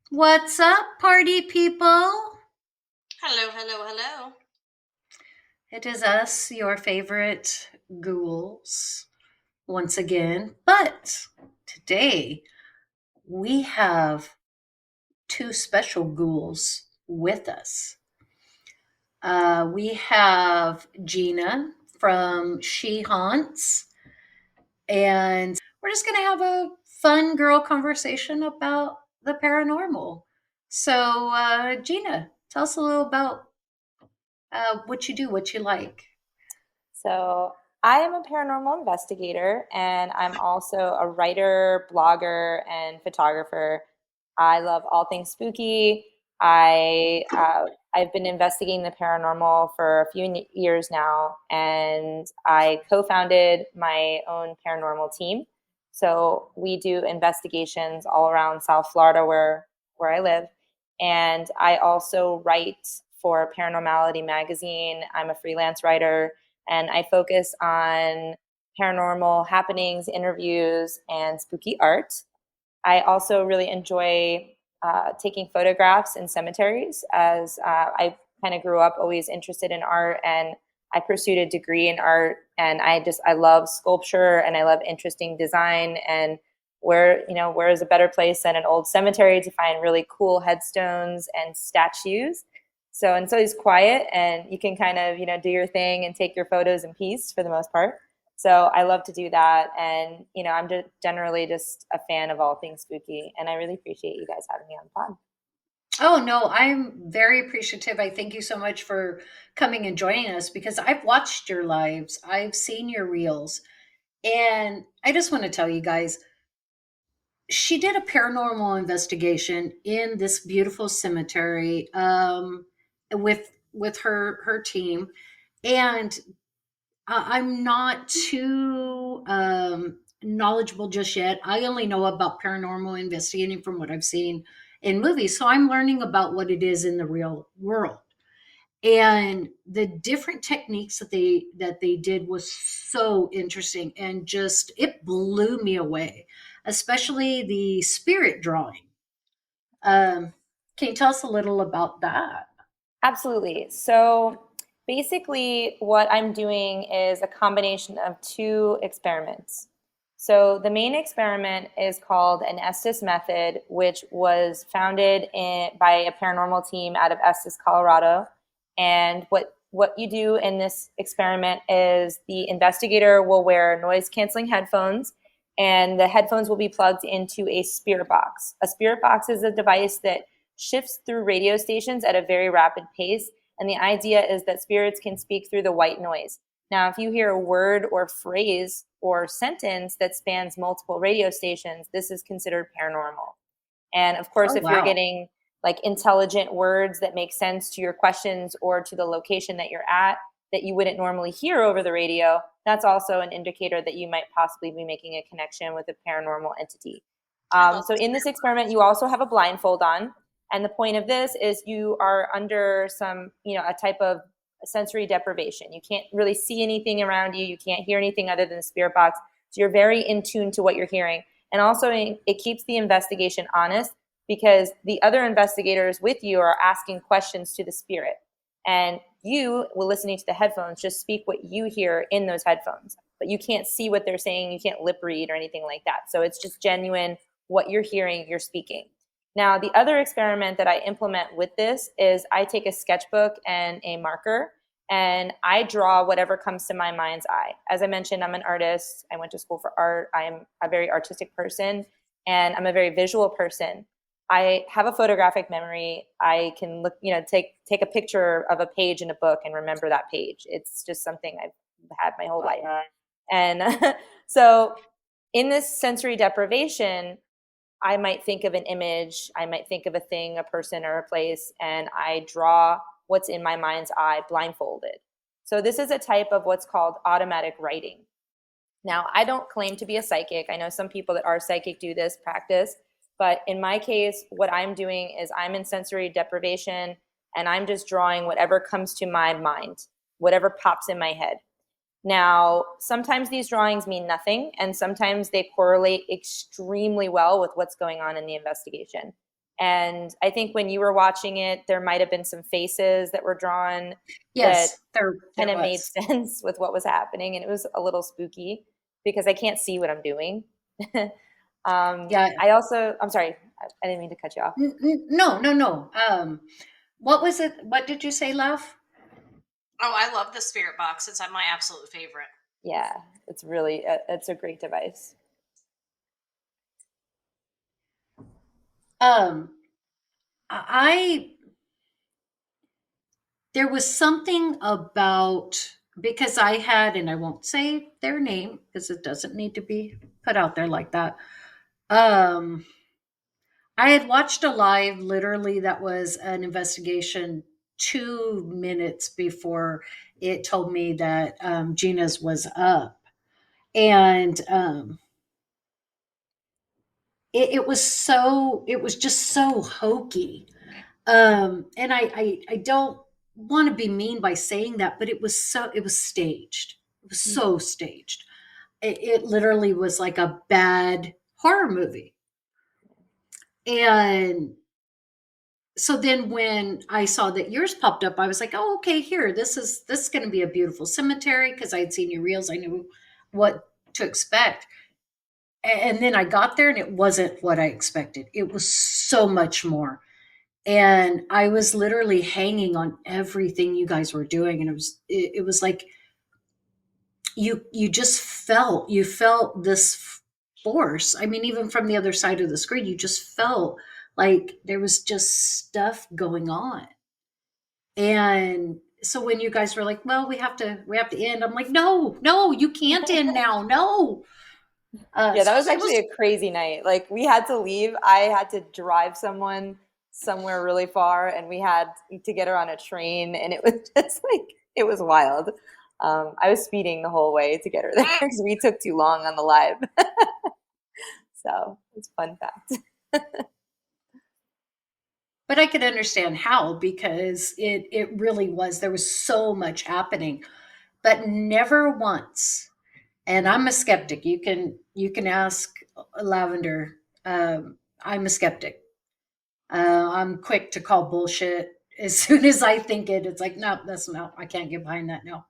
What's up, party people? Hello, hello, hello. It is us, your favorite ghouls, once again. But today we have two special ghouls with us. We have Gina from She Haunts, and we're just going to have a fun girl conversation about the paranormal. So, Gina, tell us a little about what you do, what you like. So, I am a paranormal investigator and I'm also a writer, blogger, and photographer. I love all things spooky. I've been investigating the paranormal for a few years now, and I co-founded my own paranormal team. So we do investigations all around South Florida, where I live, and I also write for Paranormality magazine. I'm a freelance writer and I focus on paranormal happenings, interviews, and spooky art. I also really enjoy taking photographs in cemeteries as I kind of grew up always interested in art and I pursued a degree in art and I love sculpture and I love interesting design and where is a better place than an old cemetery to find really cool headstones and statues. So it's quiet and you can kind of, do your thing and take your photos in peace for the most part. So I love to do that. And, I'm just generally just a fan of all things spooky. And I really appreciate you guys having me on the pod. Oh, no, I'm very appreciative. I thank you so much for coming and joining us because I've watched your lives, I've seen your reels, and I just want to tell you guys, she did a paranormal investigation in this beautiful cemetery with her team, and I'm not too knowledgeable just yet. I only know about paranormal investigating from what I've seen in movies. So I'm learning about what it is in the real world. And the different techniques that they did was so interesting and just it blew me away, especially the spirit drawing. Um, can you tell us a little about that? Absolutely. So basically, what I'm doing is a combination of two experiments. So the main experiment is called an Estes method, which was founded by a paranormal team out of Estes, Colorado. And what you do in this experiment is the investigator will wear noise canceling headphones, and the headphones will be plugged into a spirit box. A spirit box is a device that shifts through radio stations at a very rapid pace. And the idea is that spirits can speak through the white noise. Now, if you hear a word or phrase or sentence that spans multiple radio stations, this is considered paranormal. And of course, Oh, if you're wow. getting like intelligent words that make sense to your questions or to the location that you're at that you wouldn't normally hear over the radio, that's also an indicator that you might possibly be making a connection with a paranormal entity. I love So this. in this experiment, you also have a blindfold on. And the point of this is you are under a type of sensory deprivation. You can't really see anything around you. You can't hear anything other than the spirit box. So you're very in tune to what you're hearing. And also, it keeps the investigation honest because the other investigators with you are asking questions to the spirit. And you, while listening to the headphones, just speak what you hear in those headphones. But you can't see what they're saying. You can't lip read or anything like that. So it's just genuine what you're hearing, you're speaking. Now, the other experiment that I implement with this is I take a sketchbook and a marker and I draw whatever comes to my mind's eye. As I mentioned, I'm an artist. I went to school for art. I'm a very artistic person and I'm a very visual person. I have a photographic memory. I can take a picture of a page in a book and remember that page. It's just something I've had my whole life. And so in this sensory deprivation, I might think of an image, I might think of a thing, a person, or a place, and I draw what's in my mind's eye blindfolded. So, this is a type of what's called automatic writing. Now, I don't claim to be a psychic. I know some people that are psychic do this practice, but in my case, what I'm doing is I'm in sensory deprivation and I'm just drawing whatever comes to my mind, whatever pops in my head. Now, sometimes these drawings mean nothing, and sometimes they correlate extremely well with what's going on in the investigation. And I think when you were watching it, there might have been some faces that were drawn that Yes, there kind of made was. sense with what was happening. And it was a little spooky because I can't see what I'm doing. Yeah. I'm sorry, I didn't mean to cut you off. No, no, no. What was it? What did you say, Lav? Oh, I love the spirit box. It's my absolute favorite. Yeah, it's a great device. Um, I there was something about, because I had, and I won't say their name because it doesn't need to be put out there like that. Um, I had watched a live literally that was an investigation 2 minutes before it told me that Gina's was up. And it was just so hokey. And I don't want to be mean by saying that, but it was staged. It was so staged. It literally was like a bad horror movie. And so then when I saw that yours popped up, I was like, oh, okay, here, this is going to be a beautiful cemetery because I had seen your reels. I knew what to expect. And then I got there and it wasn't what I expected. It was so much more. And I was literally hanging on everything you guys were doing. And it was like you felt this force. I mean, even from the other side of the screen, you just felt like there was just stuff going on. And so when you guys were like, well, we have to end, I'm like, no, no, you can't end now. No. Yeah, that So was I actually was, a crazy night. Like we had to leave. I had to drive someone somewhere really far, and we had to get her on a train, and it was just like it was wild. I was speeding the whole way to get her there because we took too long on the live. So it's a fun fact. but I could understand how, because it really was, there was so much happening, but never once. And I'm a skeptic. You can ask Lavender. I'm a skeptic. I'm quick to call bullshit as soon as I think it. It's like, no, that's no. I can't get behind that. No,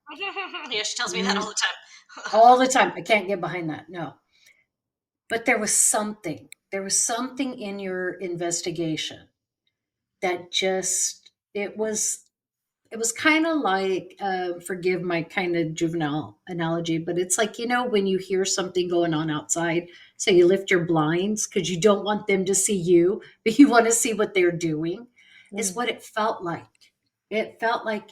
Yeah, she tells me that all the time. all the time. I can't get behind that. No. But there was something. There was something in your investigation that just it was kind of like, forgive my kind of juvenile analogy, but it's like, when you hear something going on outside, so you lift your blinds because you don't want them to see you, but you want to see what they're doing, is Mm. what it felt like. It felt like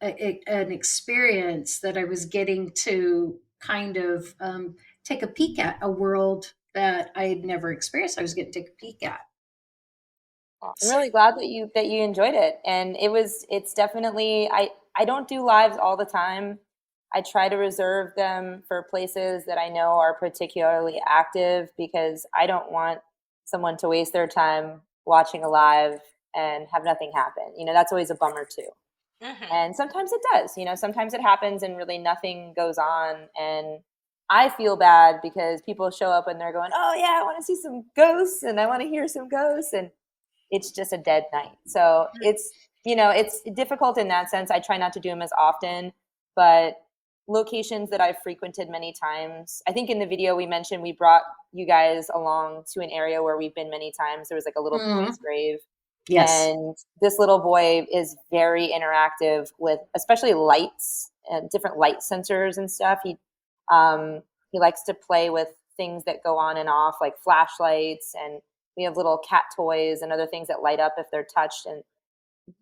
an experience that I was getting to kind of take a peek at a world that I had never experienced. I was getting to take a peek at. Well, I'm So, really glad that you enjoyed it. And it's definitely I don't do lives all the time. I try to reserve them for places that I know are particularly active because I don't want someone to waste their time watching a live and have nothing happen. That's always a bummer too. Hmm. And sometimes it does, sometimes it happens and really nothing goes on. And I feel bad because people show up and they're going, oh, yeah, I want to see some ghosts and I want to hear some ghosts. And it's just a dead night. So it's difficult in that sense. I try not to do them as often, but locations that I've frequented many times. I think in the video we mentioned we brought you guys along to an area where we've been many times. There was like a little mhm. boy's grave. Yes. And this little boy is very interactive with especially lights and different light sensors and stuff. He likes to play with things that go on and off, like flashlights, and we have little cat toys and other things that light up if they're touched. And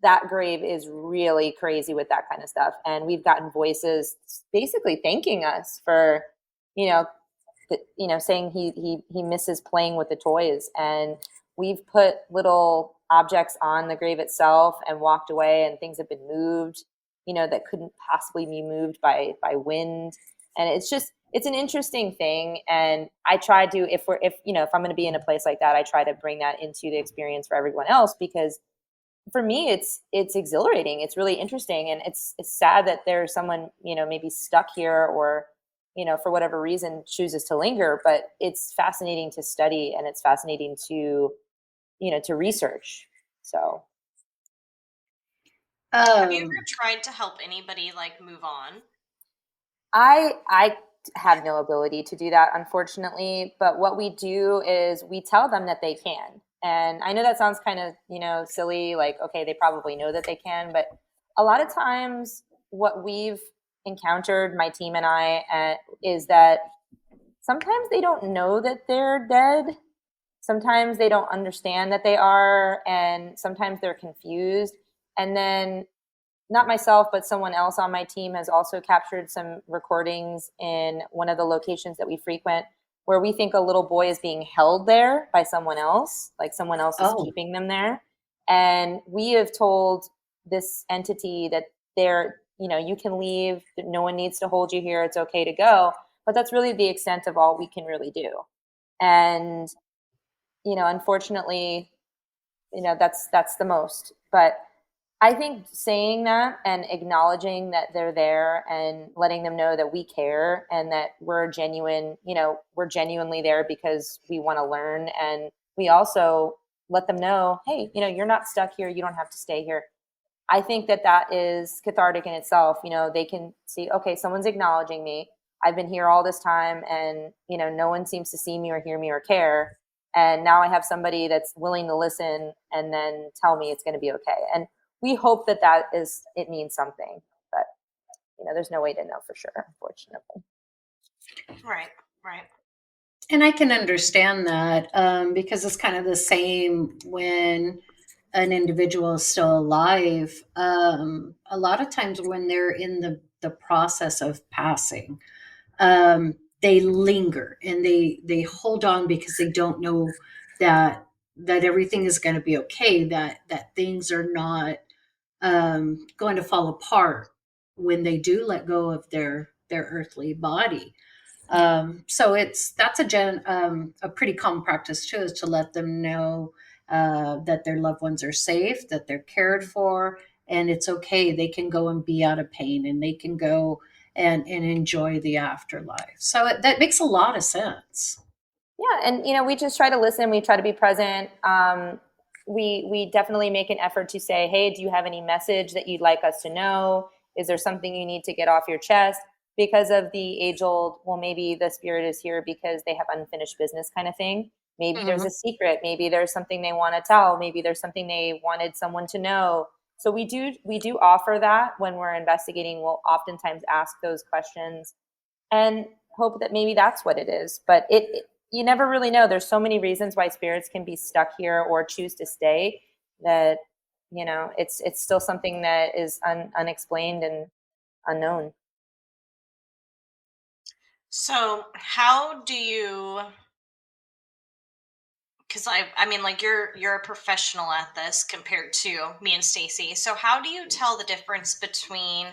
that grave is really crazy with that kind of stuff. And we've gotten voices basically thanking us for, you know, saying he misses playing with the toys. And we've put little objects on the grave itself and walked away, and things have been moved, that couldn't possibly be moved by wind. And it's an interesting thing. And I try to, if I'm going to be in a place like that, I try to bring that into the experience for everyone else, because for me it's exhilarating, it's really interesting, and it's sad that there's someone maybe stuck here, or for whatever reason chooses to linger. But it's fascinating to study, and it's fascinating to to research. So Have you Um, ever tried to help anybody like move on? I have no ability to do that, unfortunately. But what we do is we tell them that they can. And I know that sounds kind of, silly, like, okay, they probably know that they can. But a lot of times, what we've encountered, my team and I, is that sometimes they don't know that they're dead. Sometimes they don't understand that they are. And sometimes they're confused. And then not myself, but someone else on my team has also captured some recordings in one of the locations that we frequent where we think a little boy is being held there by someone else, like someone else is oh, keeping them there. And we have told this entity that you can leave, that no one needs to hold you here, it's okay to go. But that's really the extent of all we can really do. And, unfortunately, that's the most. But I think saying that and acknowledging that they're there and letting them know that we care and that we're genuinely there because we want to learn. And we also let them know, hey, you're not stuck here. You don't have to stay here. I think that is cathartic in itself. They can see, okay, someone's acknowledging me. I've been here all this time and, no one seems to see me or hear me or care. And now I have somebody that's willing to listen and then tell me it's going to be okay. And we hope that it means something, but there's no way to know for sure, unfortunately. Right, right. and I can understand that because it's kind of the same when an individual is still alive. A lot of times when they're in the process of passing, they linger and they hold on because they don't know that everything is going to be okay, that things are not going to fall apart when they do let go of their earthly body. So that's a pretty common practice too, is to let them know that their loved ones are safe, that they're cared for, and it's okay. They can go and be out of pain, and they can go and enjoy the afterlife. So that makes a lot of sense. Yeah, and we just try to listen. We try to be present. We definitely make an effort to say, hey, do you have any message that you'd like us to know? Is there something you need to get off your chest? Because of the age old, well, maybe the spirit is here because they have unfinished business kind of thing. Maybe there's Mhm. a secret. Maybe there's something they want to tell. Maybe there's something they wanted someone to know. So we do offer that when we're investigating. We'll oftentimes ask those questions and hope that maybe that's what it is. But you never really know. There's so many reasons why spirits can be stuck here or choose to stay that it's still something that is unexplained and unknown. So, how do you, because I mean, like you're a professional at this compared to me and Stacy. So, how do you tell the difference between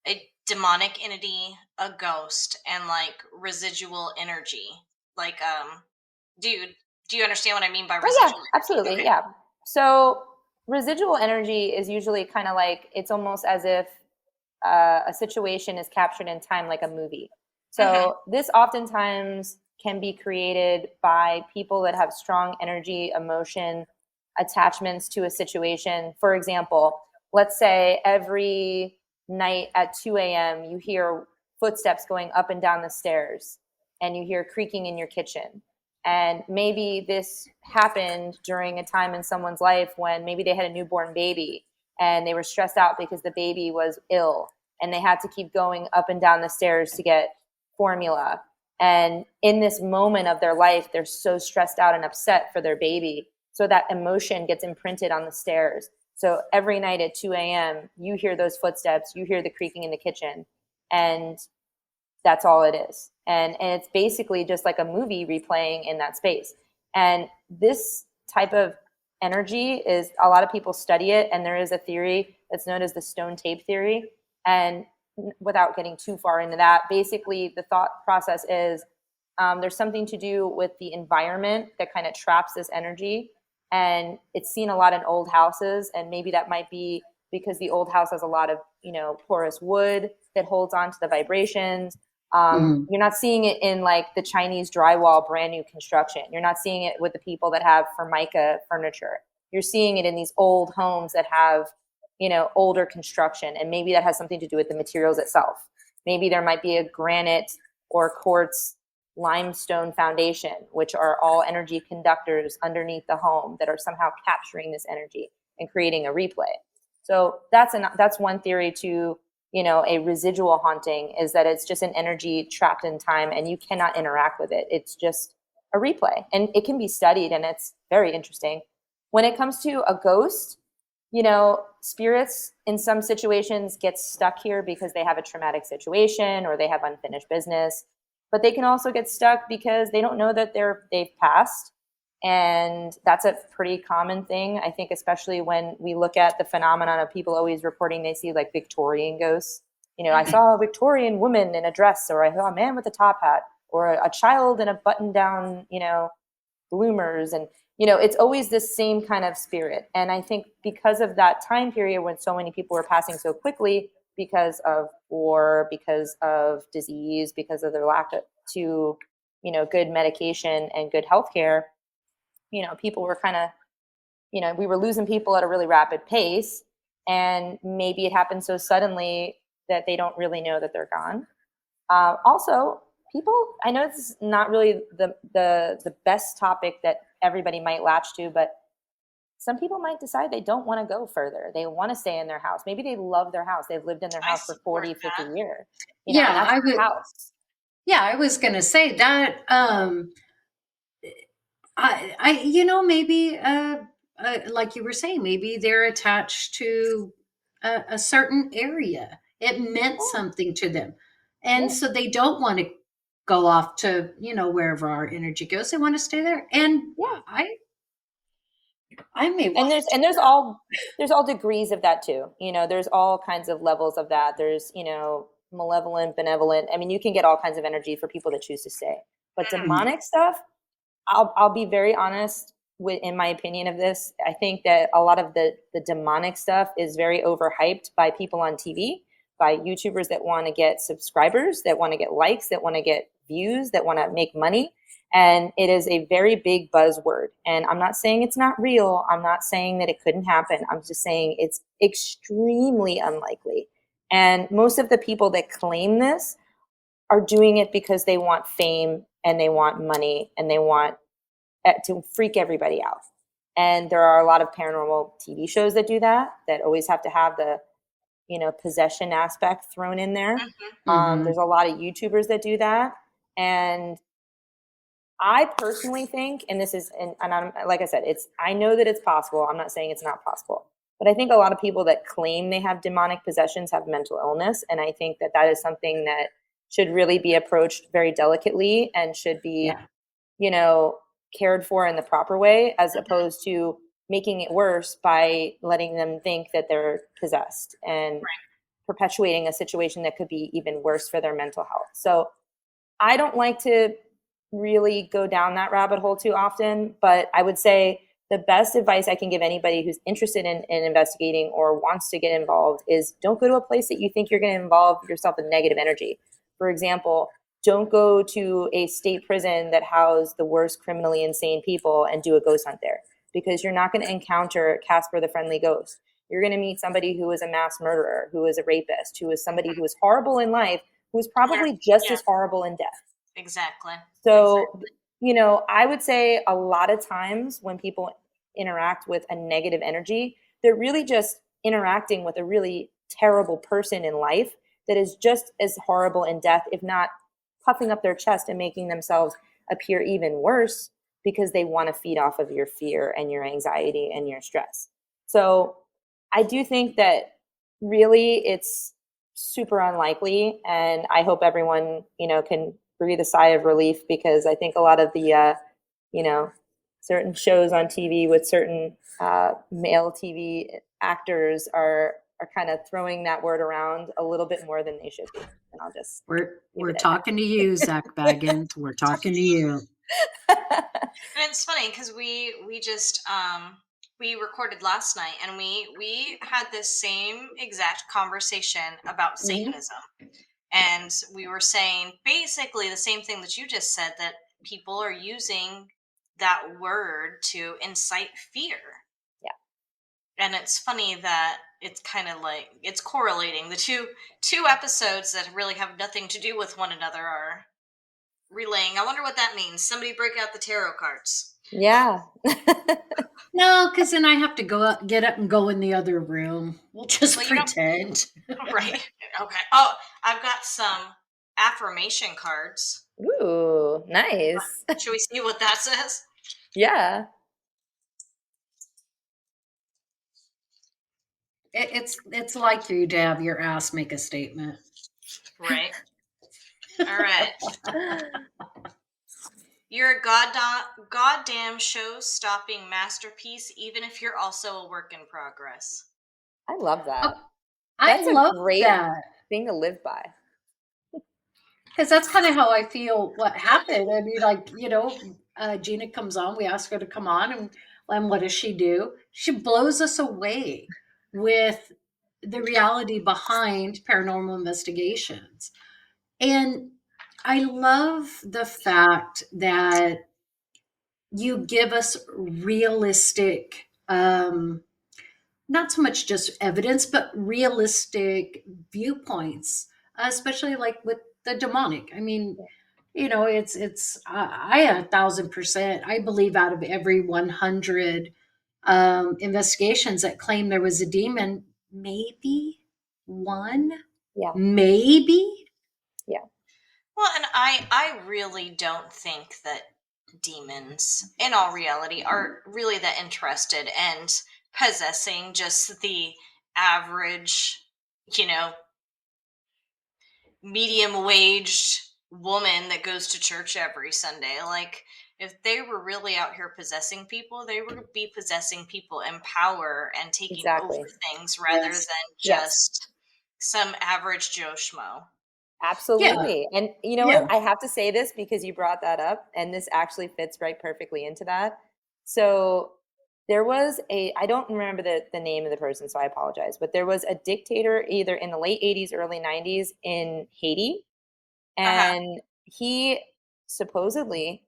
a demonic entity, a ghost, and like residual energy? Like, do you do you understand what I mean by Oh yeah, residual energy? absolutely, Okay. yeah. So residual energy is usually kind of like, it's almost as if a situation is captured in time, like a movie. Mm-hmm. So this oftentimes can be created by people that have strong energy, emotion, attachments to a situation. For example, let's say every night at 2 a.m. you hear footsteps going up and down the stairs and you hear creaking in your kitchen. And maybe this happened during a time in someone's life when maybe they had a newborn baby and they were stressed out because the baby was ill and they had to keep going up and down the stairs to get formula. And in this moment of their life, they're so stressed out and upset for their baby. So that emotion gets imprinted on the stairs. So every night at 2 a.m., you hear those footsteps, you hear the creaking in the kitchen, and that's all it is. And it's basically just like a movie replaying in that space. And this type of energy is, a lot of people study it, and there is a theory that's known as the stone tape theory. And without getting too far into that, basically the thought process is, there's something to do with the environment that kind of traps this energy. And it's seen a lot in old houses, and maybe that might be because the old house has a lot of porous wood that holds on to the vibrations, You're not seeing it in like the Chinese drywall, brand new construction. You're not seeing it with the people that have Formica furniture. You're seeing it in these old homes that have, older construction. And maybe that has something to do with the materials itself. Maybe there might be a granite or quartz limestone foundation, which are all energy conductors underneath the home that are somehow capturing this energy and creating a replay. So that's one theory to, a residual haunting, is that it's just an energy trapped in time and you cannot interact with it. It's just a replay, and it can be studied, and it's very interesting. When it comes to a ghost, spirits in some situations get stuck here because they have a traumatic situation or they have unfinished business, but they can also get stuck because they don't know that they've passed. And that's a pretty common thing, I think, especially when we look at the phenomenon of people always reporting they see like Victorian ghosts. I saw a Victorian woman in a dress, or I saw a man with a top hat, or a child in a button down, bloomers. And, it's always this same kind of spirit. And I think because of that time period when so many people were passing so quickly because of war, because of disease, because of their lack of good medication and good health care, people were kind of, we were losing people at a really rapid pace, and maybe it happened so suddenly that they don't really know that they're gone. Also, people, I know this is not really the best topic that everybody might latch to, but some people might decide they don't want to go further. They want to stay in their house. Maybe they love their house. They've lived in their house for 40, 50 years. And that's their house. Yeah, I was going to say that. Maybe, like you were saying, maybe they're attached to a certain area. It meant something to them. And so they don't want to go off to, wherever our energy goes. They want to stay there. And I may want and there's all degrees of that too. There's all kinds of levels of that. There's, malevolent, benevolent. I mean, you can get all kinds of energy for people that choose to stay. But demonic stuff, I'll be very honest in my opinion of this. I think that a lot of the demonic stuff is very overhyped by people on TV, by YouTubers that want to get subscribers, that want to get likes, that want to get views, that want to make money. And it is a very big buzzword. And I'm not saying it's not real. I'm not saying that it couldn't happen. I'm just saying it's extremely unlikely. And most of the people that claim this are doing it because they want fame and they want money and they want to freak everybody out. And there are a lot of paranormal TV shows that do that always have to have the, possession aspect thrown in there. There's a lot of YouTubers that do that. And I personally think, and this is, and I'm, like I said, I know that it's possible. I'm not saying it's not possible, but I think a lot of people that claim they have demonic possessions have mental illness. And I think that is something that should really be approached very delicately and should be, cared for in the proper way, as opposed to making it worse by letting them think that they're possessed and perpetuating a situation that could be even worse for their mental health. So I don't like to really go down that rabbit hole too often, but I would say the best advice I can give anybody who's interested in investigating or wants to get involved is don't go to a place that you think you're going to involve yourself in negative energy. For example, don't go to a state prison that houses the worst criminally insane people and do a ghost hunt there, because you're not going to encounter Casper the Friendly Ghost. You're going to meet somebody who is a mass murderer, who is a rapist, who is somebody who is horrible in life, who is probably just as horrible in death. Exactly. So, I would say a lot of times when people interact with a negative energy, they're really just interacting with a really terrible person in life that is just as horrible in death, if not puffing up their chest and making themselves appear even worse because they want to feed off of your fear and your anxiety and your stress. So I do think that really it's super unlikely, and I hope everyone, can breathe a sigh of relief, because I think a lot of the, certain shows on TV with certain male TV actors are kind of throwing that word around a little bit more than they should be. And I'll just we're talking to you, Zach Baggins. We're talking to you. And it's funny because we just we recorded last night, and we had this same exact conversation about Satanism. And we were saying basically the same thing that you just said, that people are using that word to incite fear. Yeah. And it's funny that it's kind of like it's correlating. The two episodes that really have nothing to do with one another are relaying. I wonder what that means. Somebody break out the tarot cards. Yeah. No, because then I have to get up and go in the other room. We'll just Well, pretend. right. Okay. Oh, I've got some affirmation cards. Ooh, nice. Should we see what that says? Yeah. It's like you to have your ass make a statement. Right. All right. You're a goddamn show-stopping masterpiece, even if you're also a work in progress. I love that. I That's a love great that. thing to live by. Because that's kind of how I feel what happened. I mean, like, Gina comes on, we ask her to come on, and what does she do? She blows us away with the reality behind paranormal investigations. And I love the fact that you give us realistic, not so much just evidence, but realistic viewpoints, especially like with the demonic. I mean, it's I 1,000%. I believe out of every 100 investigations that claim there was a demon, maybe one, Yeah. maybe. Yeah. Well, and I really don't think that demons, in all reality, are really that interested in possessing just the average, you know, medium waged woman that goes to church every Sunday. Like, if they were really out here possessing people, they would be possessing people in power and taking over Exactly. things rather Yes. than Yes. just some average Joe Schmo. Yeah. Absolutely. And you know Yeah. what? I have to say this because you brought that up, and this actually fits right perfectly into that. So there was I don't remember the name of the person, so I apologize, but there was a dictator either in the late 80s, early 90s in Haiti, Uh-huh. and he supposedly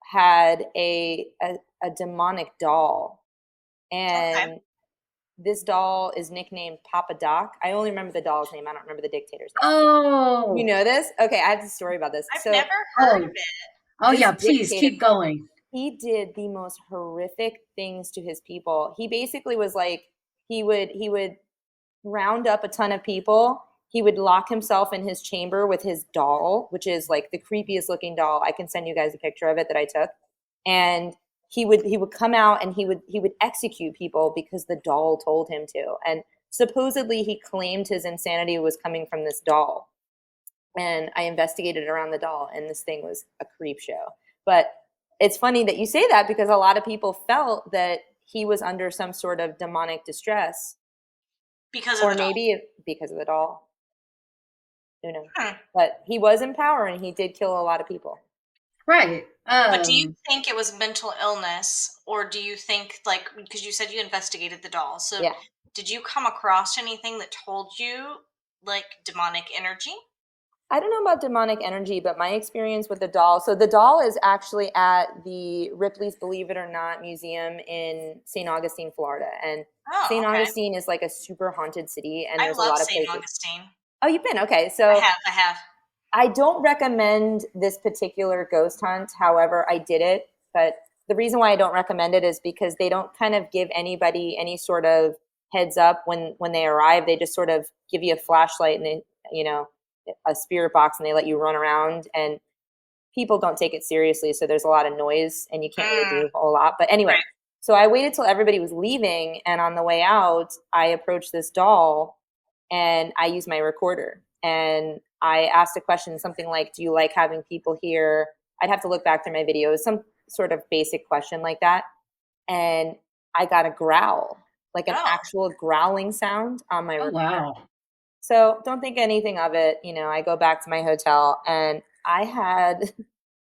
had a demonic doll. Okay. And this doll is nicknamed Papa Doc. I only remember the doll's name. I don't remember the dictator's name. You Oh. know this? Okay, I have the story about this. I've So never heard of Oh. it. Oh this yeah, please dictator, keep going. he did the most horrific things to his people. He basically was like, he would round up a ton of people. He would lock himself in his chamber with his doll, which is like the creepiest looking doll. I can send you guys a picture of it that I took. And he would come out and he would execute people because the doll told him to. And supposedly he claimed his insanity was coming from this doll. And I investigated around the doll, and this thing was a creep show. But it's funny that you say that because a lot of people felt that he was under some sort of demonic distress, Because of or the doll. maybe because of the doll. Who knows? Hmm. But he was in power, and he did kill a lot of people. Right. But do you think it was mental illness, or do you think, like, because you said you investigated the doll, so Yeah. did you come across anything that told you, like, demonic energy? I don't know about demonic energy, but my experience with the doll. So the doll is actually at the Ripley's Believe It or Not Museum in St. Augustine, Florida. And Oh, St. okay. Augustine is like a super haunted city, and I there's a love lot of St. places. Augustine. Oh, you've been? Okay. I So have. I don't recommend this particular ghost hunt. However, I did it. But the reason why I don't recommend it is because they don't kind of give anybody any sort of heads up when they arrive. They just sort of give you a flashlight and a spirit box, and they let you run around, and people don't take it seriously. So there's a lot of noise and you can't really Mm, do a whole lot. But anyway, right. so I waited till everybody was leaving, and on the way out, I approached this doll and I used my recorder, and I asked a question, something like, do you like having people here? I'd have to look back through my videos, some sort of basic question like that. And I got a growl, like an Oh, actual growling sound on my Oh recorder. wow. So don't think anything of it. I go back to my hotel, and I had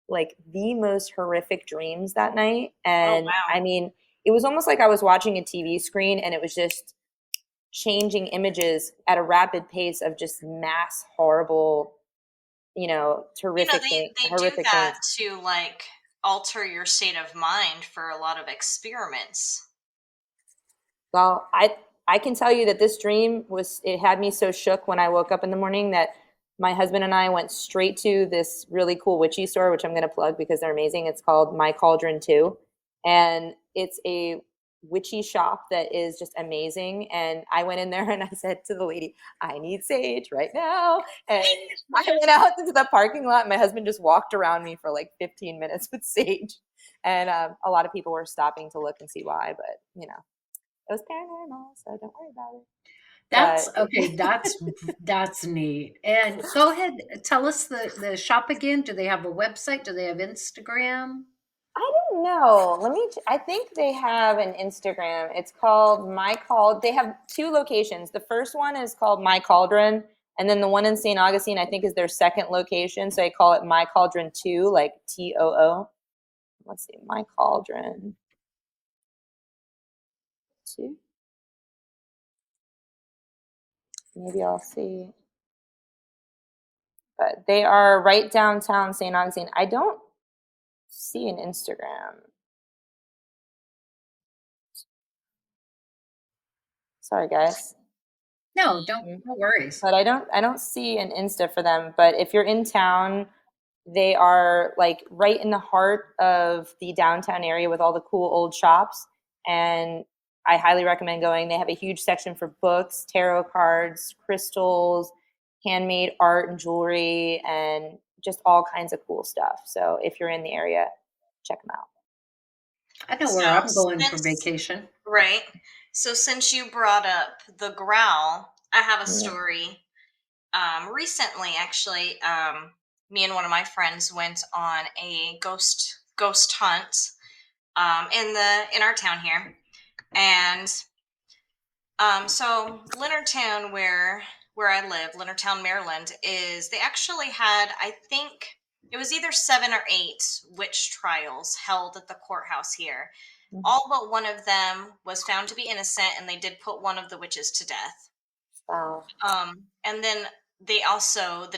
like the most horrific dreams that night. oh, And wow. I mean, it was almost like I was watching a TV screen, and it was just changing images at a rapid pace of just mass horrible, They do horrific that things. to like alter your state of mind for a lot of experiments. Well, I can tell you that this dream it had me so shook when I woke up in the morning that my husband and I went straight to this really cool witchy store, which I'm going to plug because they're amazing. It's called My Cauldron 2, and it's a witchy shop that is just amazing. And I went in there and I said to the lady, "I need sage right now." And I went out into the parking lot. And my husband just walked around me for like 15 minutes with sage, and a lot of people were stopping to look and see why, but it was paranormal, so don't worry about it. That's But okay. That's neat. And go ahead, tell us the shop again. Do they have a website? Do they have Instagram? I don't know. I think they have an Instagram. It's called My Call. They have two locations. The first one is called My Cauldron, and then the one in St. Augustine, I think, is their second location. So they call it My Cauldron 2, like TOO. Let's see, My Cauldron 2. Maybe I'll see. But they are right downtown St. Augustine. I don't see an Instagram. Sorry, guys. No, don't, no worries. But I don't see an Insta for them. But if you're in town, they are like right in the heart of the downtown area with all the cool old shops. And I highly recommend going. They have a huge section for books, tarot cards, crystals, handmade art and jewelry, and just all kinds of cool stuff. So if you're in the area, check them out. I know So where I'm going for since vacation. right, so since you brought up the growl, I have a Yeah. story. Recently, actually, me and one of my friends went on a ghost hunt in our town here, and so Leonardtown, where I live, Leonardtown, Maryland, is they actually had, I think it was either 7 or 8 witch trials held at the courthouse here. All but one of them was found to be innocent, and they did put one of the witches to death. Wow. And then they also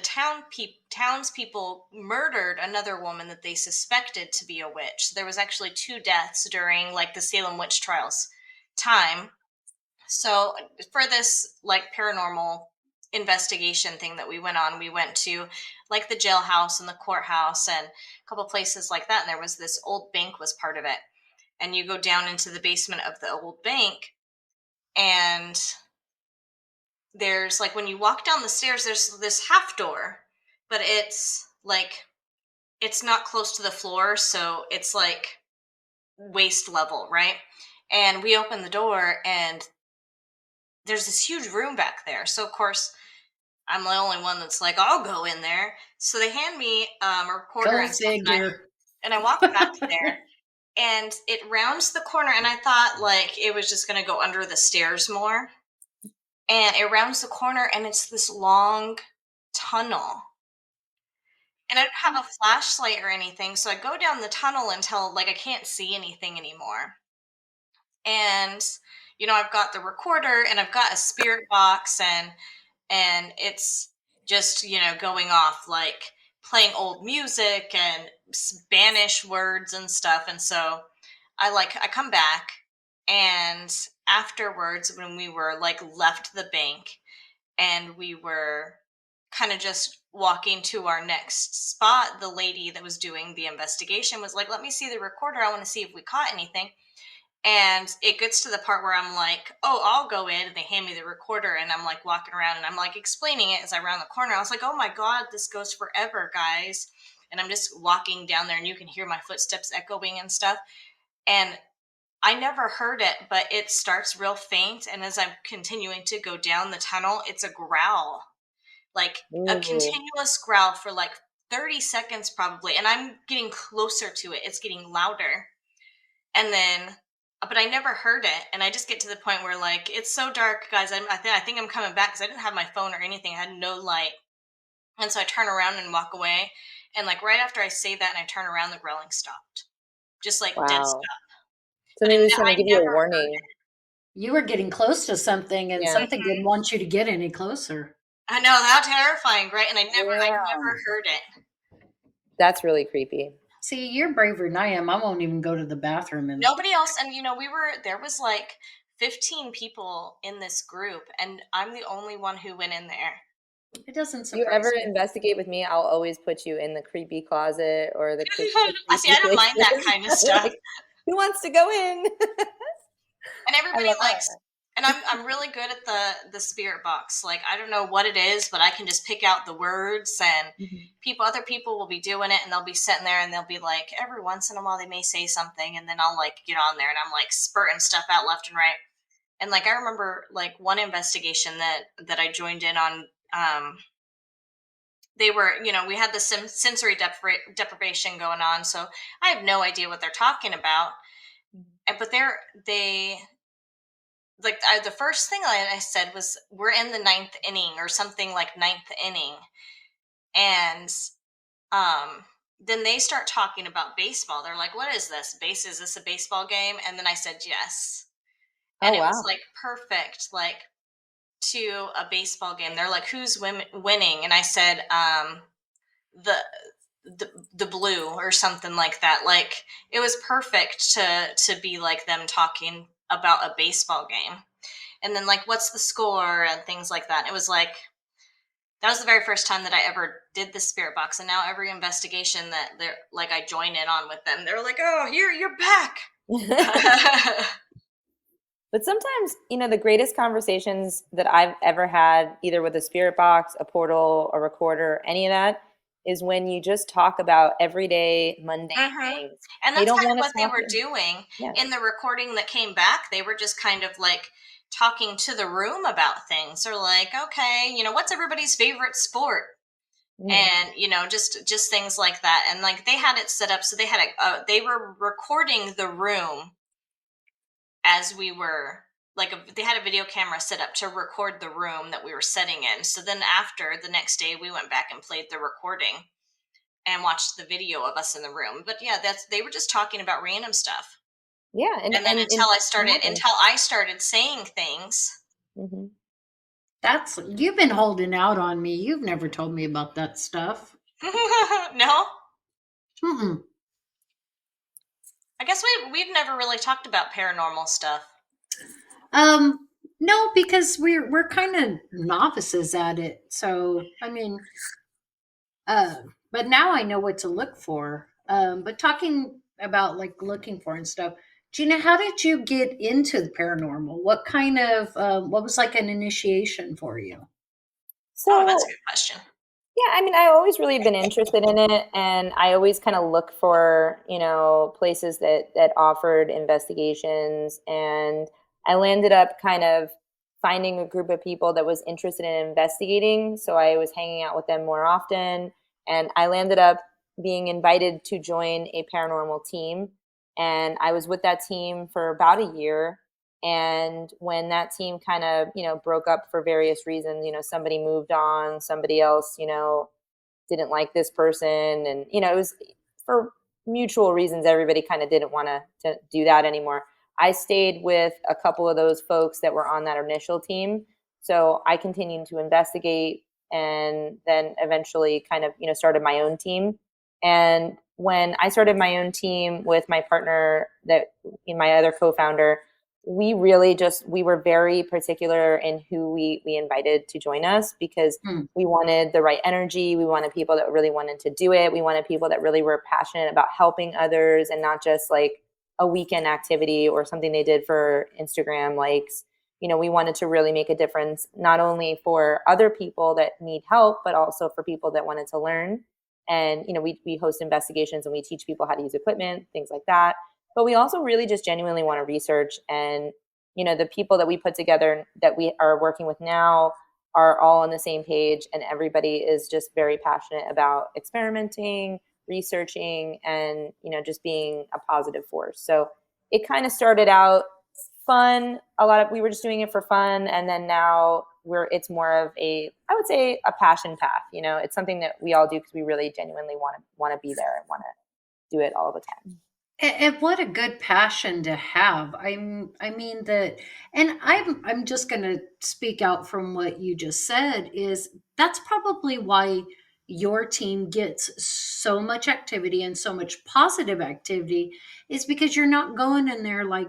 townspeople murdered another woman that they suspected to be a witch. There was actually 2 deaths during like the Salem witch trials time. So for this like paranormal investigation thing that we went on, we went to like the jailhouse and the courthouse and a couple places like that. And there was this old bank was part of it. And you go down into the basement of the old bank, and there's like when you walk down the stairs, there's this half door, but it's like it's not close to the floor, so it's like waist level, right? And we open the door, and there's this huge room back there. So of course, I'm the only one that's like, I'll go in there. So they hand me a recorder Go and stuff, figure. and I walk back there, and it rounds the corner, and I thought like it was just going to go under the stairs more, and it rounds the corner, and it's this long tunnel. And I don't have a flashlight or anything, so I go down the tunnel until like I can't see anything anymore. And I've got the recorder, and I've got a spirit box, and it's just going off like playing old music and Spanish words and stuff. And so I come back, and afterwards, when we were like left the bank and we were kind of just walking to our next spot, the lady that was doing the investigation was like, "Let me see the recorder, I want to see if we caught anything." And it gets to the part where I'm like, "Oh, I'll go in," and they hand me the recorder, and I'm like walking around, and I'm like explaining it as I round the corner. I was like, "Oh my god, this goes forever, guys." And I'm just walking down there, and you can hear my footsteps echoing and stuff. And I never heard it, but it starts real faint, and as I'm continuing to go down the tunnel, it's a growl, like a Ooh. continuous growl for like 30 seconds probably, and I'm getting closer to it. It's getting louder. And then but I never heard it, and I just get to the point where like it's so dark, guys. I think I'm coming back because I didn't have my phone or anything. I had no light, and so I turn around and walk away. And like right after I say that, and I turn around, the growling stopped, just like dead Wow. stop. So But maybe it's trying I to give you a never heard warning. it. You were getting close to something and Yeah. something didn't want you to get any closer. I know, how terrifying, right? And I never Yeah. heard it. That's really creepy. See, you're braver than I am. I won't even go to the bathroom and Nobody else, and there was like 15 people in this group, and I'm the only one who went in there. it doesn't You ever surprise me. investigate with me, I'll always put you in the creepy closet or the I see, creepy I don't mind that places. kind of stuff. Like, who wants to go in? And I everybody love likes, that. and I'm really good at the spirit box. Like, I don't know what it is, but I can just pick out the words, and Mhm. other people will be doing it, and they'll be sitting there, and they'll be like, every once in a while they may say something, and then I'll like get on there, and I'm like spurting stuff out left and right. And like I remember like one investigation that I joined in on. They were, we had the sensory deprivation going on, so I have no idea what they're talking about. But they like the first thing I said was, we're in the ninth inning or something, like ninth inning. And then they start talking about baseball. They're like, what is this is this a baseball game? And then I said yes. Oh, And it was wow. like perfect, like to a baseball game. They're like, who's winning? And I said the the blue or something like that. Like, it was perfect to be like them talking about a baseball game. And then like, what's the score and things like that. It was like, that was the very first time that I ever did the spirit box. And now every investigation that they're like, I join in on with them, they're like, oh, you're back. But sometimes, the greatest conversations that I've ever had, either with a spirit box, a portal, a recorder, any of that, is when you just talk about everyday mundane things. And They that's don't kind of want to what they talk. were doing Yeah. in the recording that came back. They were just kind of like talking to the room about things. Or like, okay, what's everybody's favorite sport? Mhm. And just things like that. And like, they had it set up so they were recording the room as we were like, they had a video camera set up to record the room that we were sitting in. So then after the next day, we went back and played the recording and watched the video of us in the room. But yeah, they were just talking about random stuff. Yeah. And then And until I started saying things. Mm-hmm. You've been holding out on me. You've never told me about that stuff. No, Mm-mm. I guess we've never really talked about paranormal stuff. Um, no, because we're kind of novices at it. So I mean, uh, but now I know what to look for. But talking about like looking for and stuff, Gina, how did you get into the paranormal? What kind of what was like an initiation for you? Oh, that's a So, good question. yeah, I mean, I always really been interested in it, and I always kind of look for, places that offered investigations, and I landed up kind of finding a group of people that was interested in investigating, so I was hanging out with them more often, and I landed up being invited to join a paranormal team, and I was with that team for about a year. And when that team kind of, broke up for various reasons, somebody moved on, somebody else, didn't like this person. And, it was for mutual reasons. Everybody kind of didn't want to do that anymore. I stayed with a couple of those folks that were on that initial team. So I continued to investigate and then eventually kind of, started my own team. And when I started my own team with my partner, that my other co-founder, we really we were very particular in who we invited to join us, because Hmm. we wanted the right energy. We wanted people that really wanted to do it. We wanted people that really were passionate about helping others, and not just like a weekend activity or something they did for Instagram likes. We wanted to really make a difference, not only for other people that need help, but also for people that wanted to learn. And, we host investigations and we teach people how to use equipment, things like that. But we also really just genuinely want to research. And, the people that we put together that we are working with now are all on the same page, and everybody is just very passionate about experimenting, researching, and, just being a positive force. So it kind of started out fun. We were just doing it for fun. And then now it's more of I would say a passion path. It's something that we all do because we really genuinely want to be there and want to do it all the time. And what a good passion to have. I mean that, and I'm just going to speak out from what you just said is that's probably why your team gets so much activity and so much positive activity is because you're not going in there like,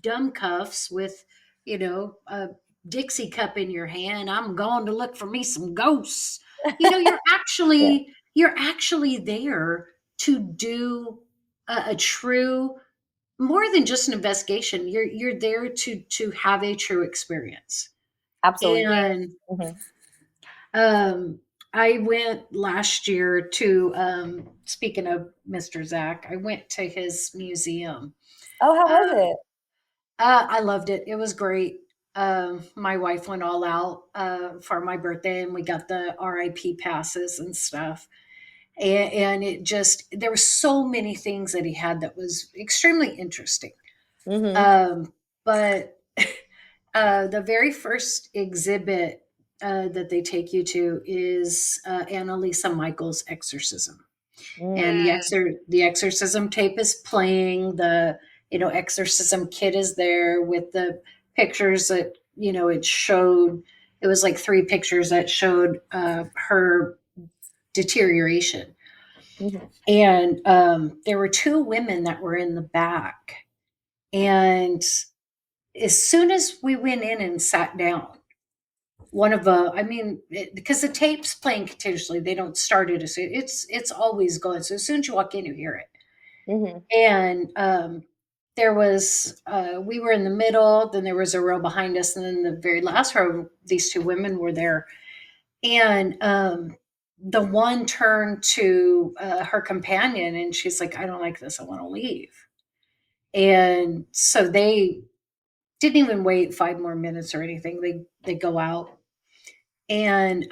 dumb cuffs with, a Dixie cup in your hand. I'm going to look for me some ghosts. You're Yeah, actually there to do a true, more than just an investigation. You're there to have a true experience. absolutely. And Hmm. um I went last year to, speaking of Mr. Zach, I went to his museum. Oh, how was uh, it? I loved it. It was great. My wife went all out for my birthday, and we got the RIP passes and stuff. And it just, there were so many things that he had that was extremely interesting. Hmm. But the very first exhibit that they take you to is Annalisa Michael's exorcism, and Mm. the exorcism tape is playing. The exorcism kit is there with the pictures that it showed. It was like three pictures that showed her deterioration. Hmm. And there were two women that were in the back. And as soon as we went in and sat down, one of because the tape's playing continuously, they don't start it. It's always going. So as soon as you walk in, you hear it. Hmm. And there was, we were in the middle, then there was a row behind us, and then the very last row, these two women were there. And the one turned to her companion, and she's like, "I don't like this. I want to leave." And so they didn't even wait 5 more minutes or anything. They go out, and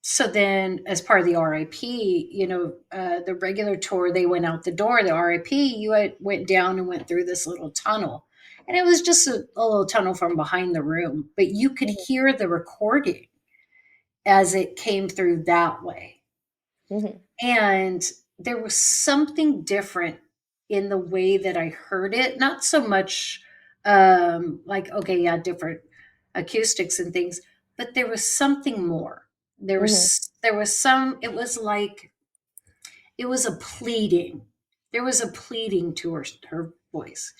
so then, as part of the RIP, the regular tour, they went out the door. The RIP, went down and went through this little tunnel, and it was just a little tunnel from behind the room, but you could hear the recording as it came through that way. Hmm. And there was something different in the way that I heard it. Not so much like, okay, yeah, different acoustics and things, but there was something more. Hmm. It was like, it was a pleading. There was a pleading to her voice.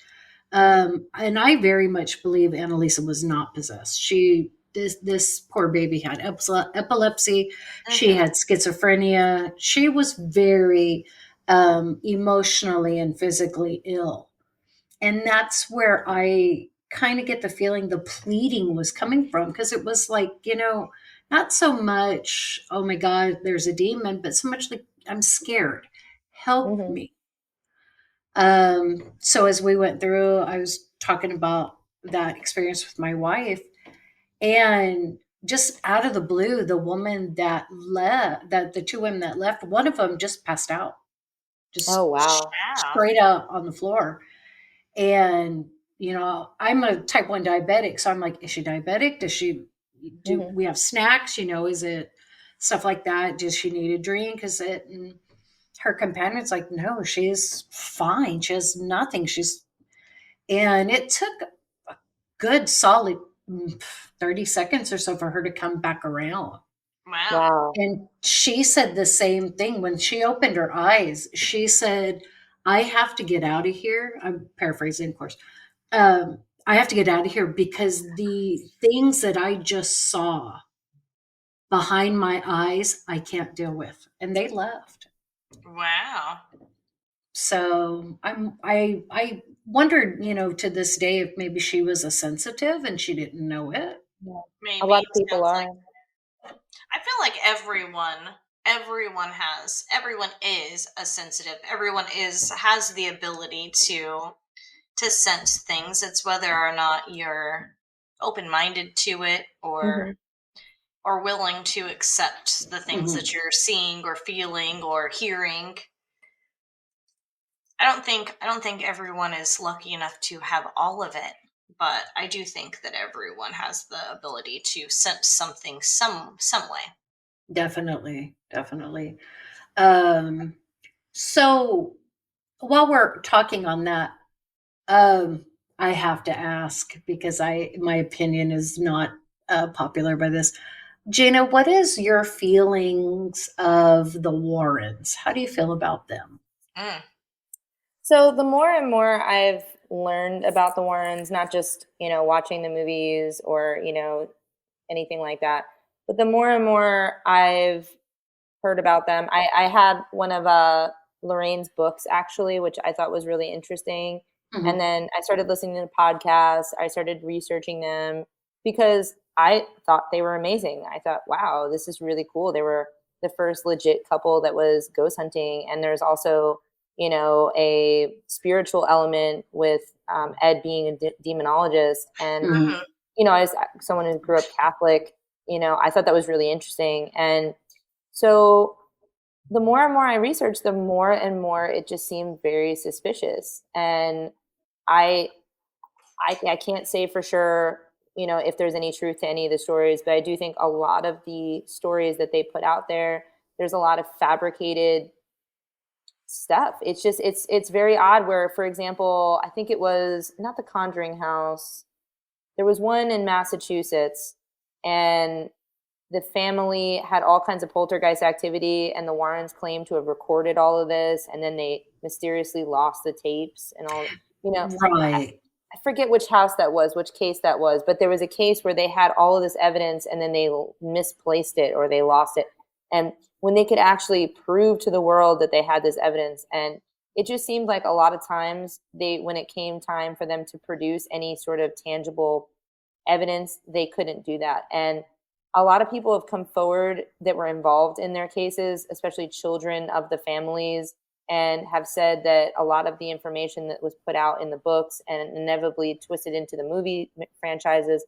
And I very much believe Annalisa was not possessed. This poor baby had epilepsy. She Mm-hmm. had schizophrenia. She was very emotionally and physically ill, and that's where I kind of get the feeling the pleading was coming from, because it was like, not so much, oh my God, there's a demon, but so much like, I'm scared. Help Hmm. me. So as we went through, I was talking about that experience with my wife, and just out of the blue, the woman that left, that the two women that left, one of them just passed out, Oh, just wow. Yeah. straight out on the floor. And I'm a type 1 diabetic, so I'm like, is she diabetic? Does she do Hmm. we have snacks? Is it stuff like that? Does she need a drink? Is it? And her companion's like, no, she's fine. She has nothing. And it took a good solid 30 seconds or so for her to come back around. Wow. Wow. And she said the same thing when she opened her eyes. She said, I have to get out of here. I'm paraphrasing, of course. I have to get out of here because the things that I just saw behind my eyes, I can't deal with. And they left. Wow. So I wondered, to this day, if maybe she was a sensitive and she didn't know it. Yeah. A lot Maybe. of people Sounds like, are. I feel like everyone is a sensitive. Everyone has the ability to sense things. It's whether or not you're open-minded to it, Hmm. or willing to accept the things Mhm. that you're seeing or feeling or hearing. I don't think everyone is lucky enough to have all of it, but I do think that everyone has the ability to sense something some way. Definitely, definitely. Um, so while we're talking on that, um, I have to ask because my opinion is not popular by this. Gina, what is your feelings of the Warrens? How do you feel about them? Mm. So the more and more I've learned about the Warrens, not just, watching the movies or, anything like that, but the more and more I've heard about them, I had one of Lorraine's books actually, which I thought was really interesting. And Mhm. then I started listening to podcasts. I started researching them because I thought they were amazing. I thought, wow, this is really cool. They were the first legit couple that was ghost hunting. And there's also, a spiritual element with Ed being a demonologist. And, Mhm. Mhm. as someone who grew up Catholic, I thought that was really interesting. And so the more and more I researched, the more and more it just seemed very suspicious. And I, I can't say for sure, if there's any truth to any of the stories, but I do think a lot of the stories that they put out there, there's a lot of fabricated stuff. It's just it's very odd. Where, for example, I think it was not the Conjuring House. There was one in Massachusetts, and the family had all kinds of poltergeist activity, and the Warrens claimed to have recorded all of this, and then they mysteriously lost the tapes and all. You know, Right. I forget which house that was, which case that was, but there was a case where they had all of this evidence and then they misplaced it or they lost it. And when they could actually prove to the world that they had this evidence, and it just seemed like a lot of times when it came time for them to produce any sort of tangible evidence, they couldn't do that. And a lot of people have come forward that were involved in their cases, especially children of the families, and have said that a lot of the information that was put out in the books and inevitably twisted into the movie franchises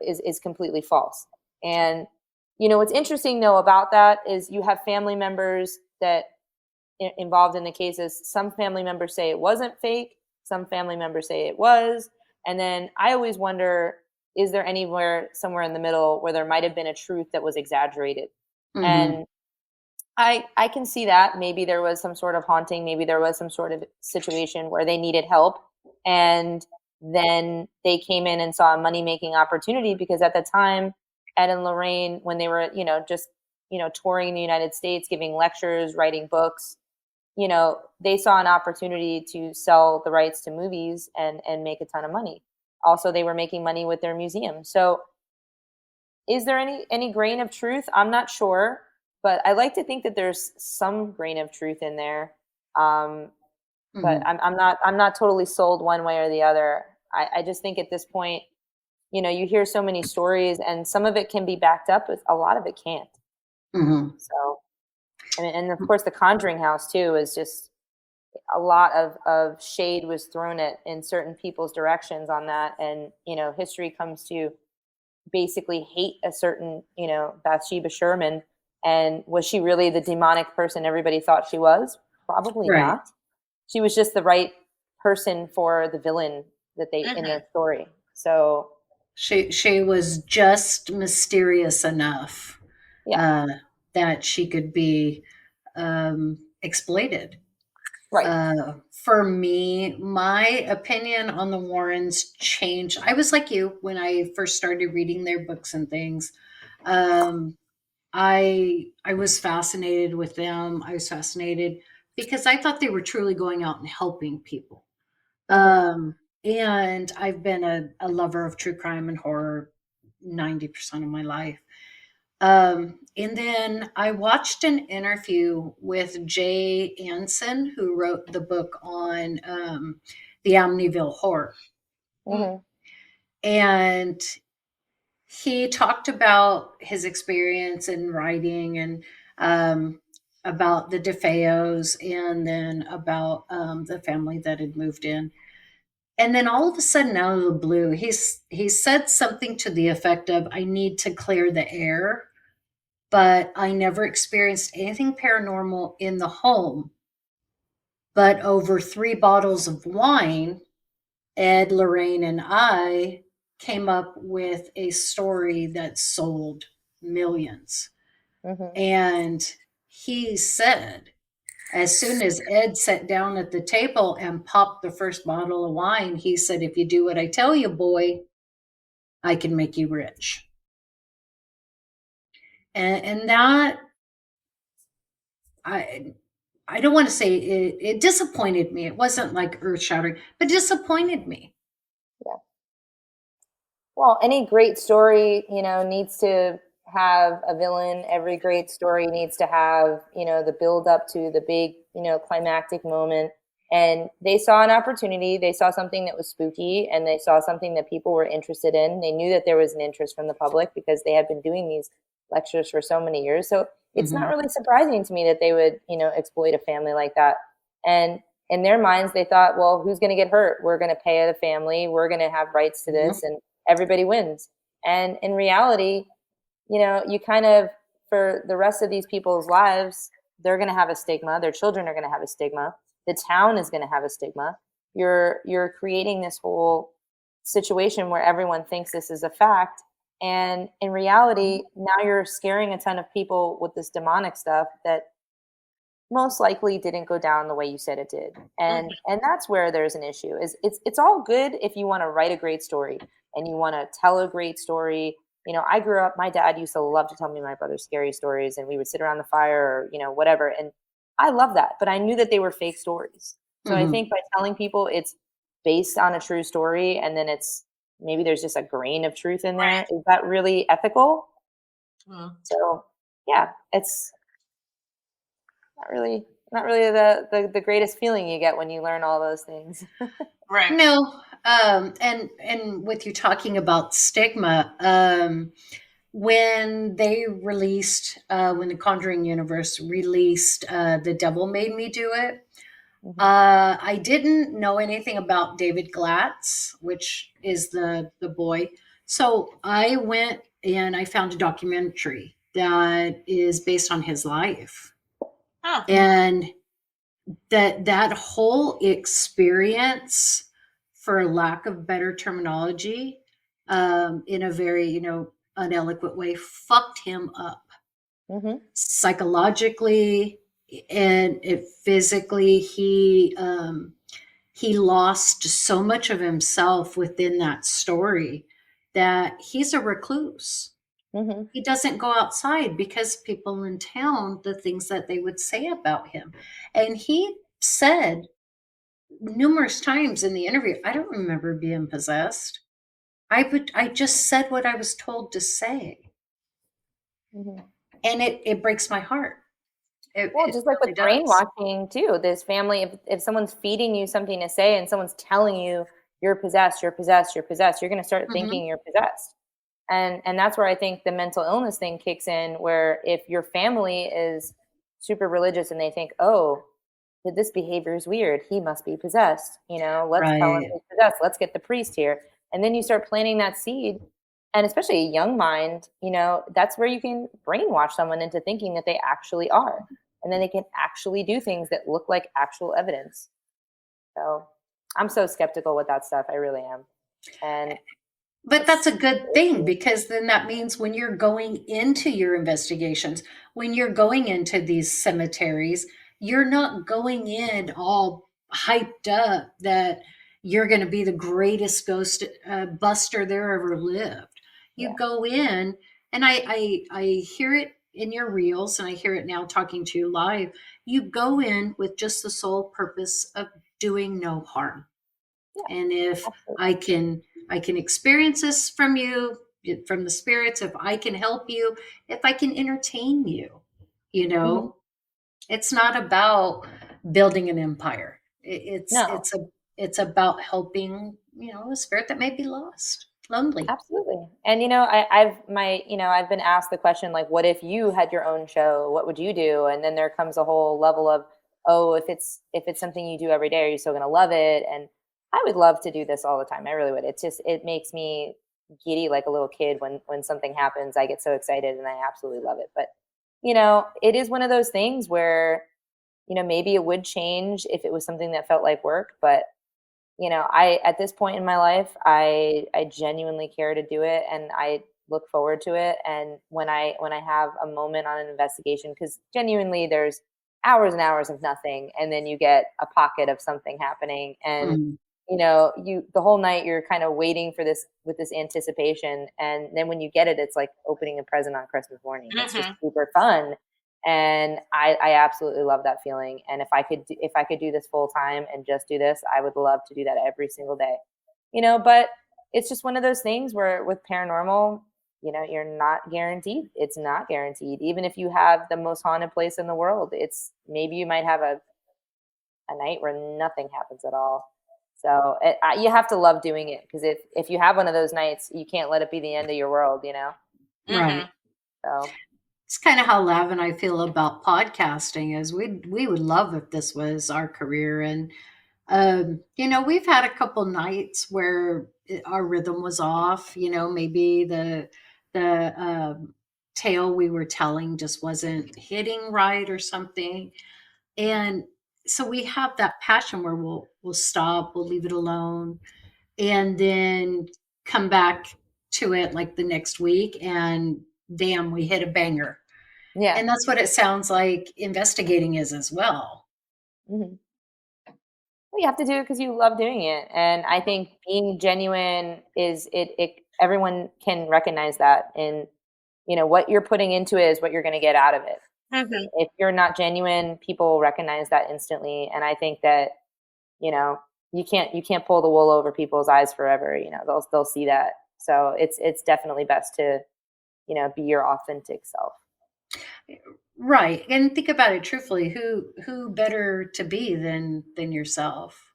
is completely false. And what's interesting though about that is you have family members that involved in the cases. Some family members say it wasn't fake, some family members say it was. And then I always wonder, is there anywhere somewhere in the middle where there might have been a truth that was exaggerated? Mhm. And I can see that maybe there was some sort of haunting, maybe there was some sort of situation where they needed help, and then they came in and saw a money making opportunity because at the time, Ed and Lorraine, when they were just touring the United States, giving lectures, writing books, they saw an opportunity to sell the rights to movies and make a ton of money. Also, they were making money with their museum. So is there any grain of truth? I'm not sure, but I like to think that there's some grain of truth in there. Um, but Mhm. I'm not totally sold one way or the other. I just think at this point, you hear so many stories, and some of it can be backed up, but a lot of it can't. Mhm. So, and of course, the Conjuring House too is just a lot of shade was thrown at in certain people's directions on that, and history comes to basically hate a certain, Bathsheba Sherman. And was she really the demonic person everybody thought she was? Probably Right. not. She was just the right person for the villain that they in Mhm. their story. So She was just mysterious enough yeah, uh, that she could be exploited. right. For me, my opinion on the Warrens changed. I was like you when I first started reading their books and things. Um, I was fascinated with them. I was fascinated because I thought they were truly going out and helping people. Hmm. And I've been a lover of true crime and horror 90% of my life. And then I watched an interview with Jay Anson, who wrote the book on the Amityville Horror. Mm. Hmm. And he talked about his experience in writing and about the DeFeos and then about the family that had moved in. And then all of a sudden, out of the blue, he said something to the effect of, "I need to clear the air, but I never experienced anything paranormal in the home. But over 3 bottles of wine, Ed, Lorraine, and I came up with a story that sold millions." Hmm. And he said As soon as Ed sat down at the table and popped the first bottle of wine, he said, "If you do what I tell you, boy, I can make you rich." And that, I I don't want to say it disappointed me. It wasn't like earth shattering, but disappointed me. Yeah. Well, any great story, you know, needs to have a villain. Every great story needs to have, you know, the build up to the big, you know, climactic moment. And they saw an opportunity. They saw something that was spooky, and they saw something that people were interested in. They knew that there was an interest from the public because they had been doing these lectures for so many years. So it's not Mhm. really surprising to me that they would, you know, exploit a family like that. And in their minds, they thought, well, who's going to get hurt? We're going to pay the family. We're going to have rights to Mhm. this. And everybody wins. And in reality, you know, you kind of, for the rest of these people's lives, they're going to have a stigma. Their children are going to have a stigma. The town is going to have a stigma. You're creating this whole situation where everyone thinks this is a fact, and in reality, now you're scaring a ton of people with this demonic stuff that most likely didn't go down the way you said it did. And that's where there's an issue. Is it's all good if you want to write a great story and you want to tell a great story. You know, I grew up, my dad used to love to tell me my brother's scary stories, and we would sit around the fire or, you know, whatever, and I love that, but I knew that they were fake stories. So I Mhm. think by telling people it's based on a true story, and then it's maybe there's just a grain of truth in there, Right. is that really ethical? Mm. So yeah, it's not really the greatest feeling you get when you learn all those things. Right. No, and with you talking about stigma, when they released, when the Conjuring universe released, The Devil Made Me Do It, Mhm, I didn't know anything about David Glatz, which is the boy. So I went and I found a documentary that is based on his life. Oh. And that whole experience, for lack of better terminology, in a very, uneloquent way, fucked him up mhm, psychologically and physically. He lost so much of himself within that story that he's a recluse. mhm, He doesn't go outside because people in town, the things that they would say about him. And he said numerous times in the interview, "I don't remember being possessed. I just said what I was told to say." mhm. And it breaks my heart. Well, It just like with really does. brainwashing too, this family, if someone's feeding you something to say and someone's telling you you're possessed, you're possessed, you're possessed, you're going to start Mhm. thinking you're possessed. And that's where I think the mental illness thing kicks in, where if your family is super religious and they think, oh, this behavior is weird, he must be possessed, you know, let's tell him Right. he's possessed, let's get the priest here. And then you start planting that seed, and especially a young mind, you know, that's where you can brainwash someone into thinking that they actually are, and then they can actually do things that look like actual evidence. So I'm so skeptical with that stuff, I really am. And But that's it's a good thing, because then that means when you're going into your investigations, when you're going into these cemeteries, you're not going in all hyped up that you're going to be the greatest ghost buster there ever lived. You yeah. go in, and I hear it in your reels, and I hear it now talking to you live. You go in with just the sole purpose of doing no harm. Yeah, And if absolutely. i can I can experience this from you, from the spirits, if I can help you, if I can entertain you, you Hmm. know it's not about building an empire. It's No, it's about helping, a spirit that may be lost, lonely. absolutely. And I've been asked the question, like, what if you had your own show? What would you do? And then there comes a whole level of, oh, if it's something you do every day, are you still going to love it? And I would love to do this all the time. I really would. It makes me giddy like a little kid when something happens. I get so excited and I absolutely love it. But it is one of those things where maybe it would change if it was something that felt like work, but I at this point in my life, I genuinely care to do it, and I look forward to it. And when I have a moment on an investigation, because genuinely hours and hours of nothing, and then you get a pocket of something happening, and Mm. you the whole night you're kind of waiting for this with this anticipation, and then when you get it, it's like opening a present on Christmas morning. It's just Mhm. super fun, and I absolutely love that feeling. And if I could do this full time and just do this, I would love to do that every single day. But it's just one of those things where with paranormal, you're not guaranteed. It's not guaranteed. Even if you have the most haunted place in the world, it's maybe you might have a night where nothing happens at all. So you have to love doing it, because if you have one of those nights, you can't let it be the end of your world. Right. Mhm. So It's kind of how Lav and I feel about podcasting is we would love if this was our career. And we've had a couple nights where our rhythm was off. Maybe the tale we were telling just wasn't hitting right or something. And so we have that passion where we'll stop, we'll leave it alone, and then come back to it like the next week, and damn, we hit a banger. yeah. And that's what it sounds like investigating is as well. Hmm. Well, you have to do it because you love doing it, and I think being genuine is it. Everyone can recognize that, and what you're putting into it is what you're going to get out of it. Mhm. If you're not genuine, people recognize that instantly, and I think that you know you can't pull the wool over people's eyes forever. They'll see that. So it's definitely best to be your authentic self. Right. And think about it truthfully, who better to be than yourself?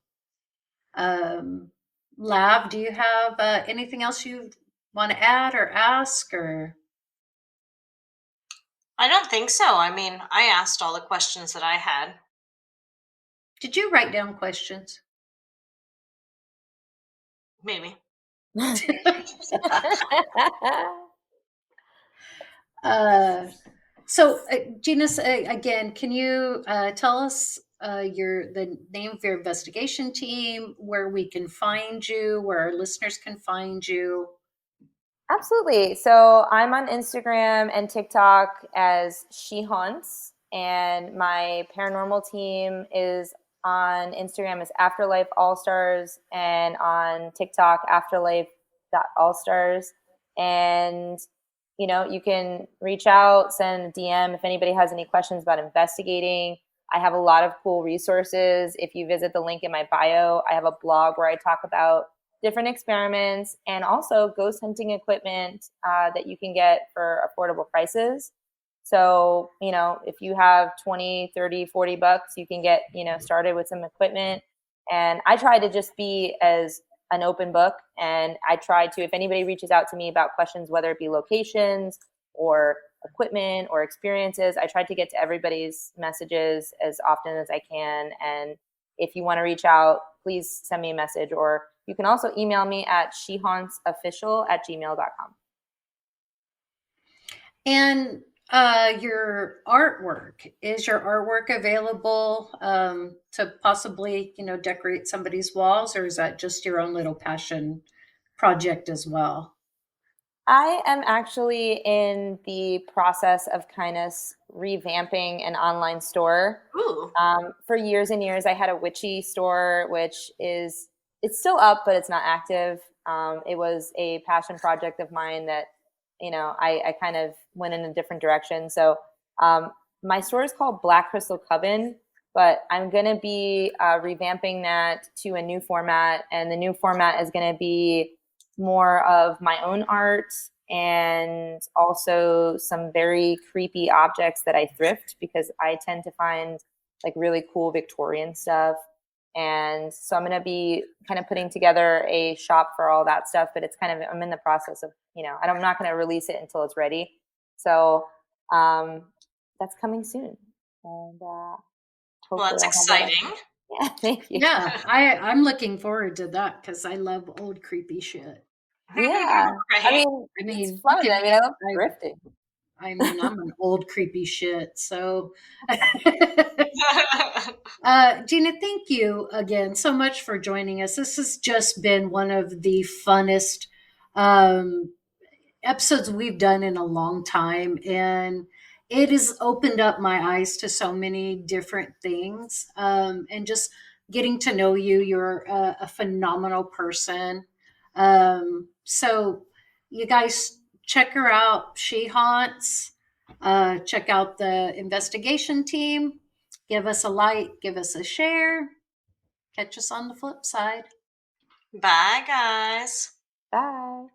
Um Lab, do you have anything else you want to add or ask, or I don't think so. I mean, I asked all the questions that I had. did you write down questions? Maybe. uh Gina, again, can you tell us the name of your investigation team, where we can find you, where our listeners can find you? Absolutely. So I'm on Instagram and TikTok as She Haunts, and my paranormal team is on Instagram as Afterlife All Stars, and on TikTok Afterlife.allstars. And you can reach out, send a DM if anybody has any questions about investigating. I have a lot of cool resources. If you visit the link in my bio, I have a blog where I talk about different experiments and also ghost hunting equipment that you can get for affordable prices. So, if you have 20, 30, 40 bucks, you can get, started with some equipment. And I try to just be as an open book. And I try to, if anybody reaches out to me about questions, whether it be locations or equipment or experiences, I try to get to everybody's messages as often as I can. And if you want to reach out, please send me a message, or you can also email me at shehauntsofficial@gmail.com. And your artwork, is your artwork available to possibly, decorate somebody's walls, or is that just your own little passion project as well? I am actually in the process of kind of revamping an online store. Ooh. For years and years, I had a witchy store, which it's still up, but it's not active. It was a passion project of mine that, I kind of went in a different direction. So my store is called Black Crystal Coven, but I'm going to be revamping that to a new format. And the new format is going to be more of my own art, and also some very creepy objects that I thrift, because I tend to find like really cool Victorian stuff. And so I'm going to be kind of putting together a shop for all that stuff, but I'm in the process of, I'm not going to release it until it's ready. So that's coming soon. And Well, hopefully that's I'll have that up. exciting. Yeah, thank you. Yeah, I'm looking forward to that because I love old creepy shit. Yeah. I Right? mean, I it's mean, you fun. can. I mean, I love I, thrifting. I mean, I'm an old creepy shit. So, Gina, thank you again so much for joining us. This has just been one of the funnest um, episodes we've done in a long time, and it has opened up my eyes to so many different things. And just getting to know you, you're a phenomenal person. So you guys check her out. She haunts. Check out the investigation team. Give us a like, give us a share. Catch us on the flip side. Bye, guys. Bye.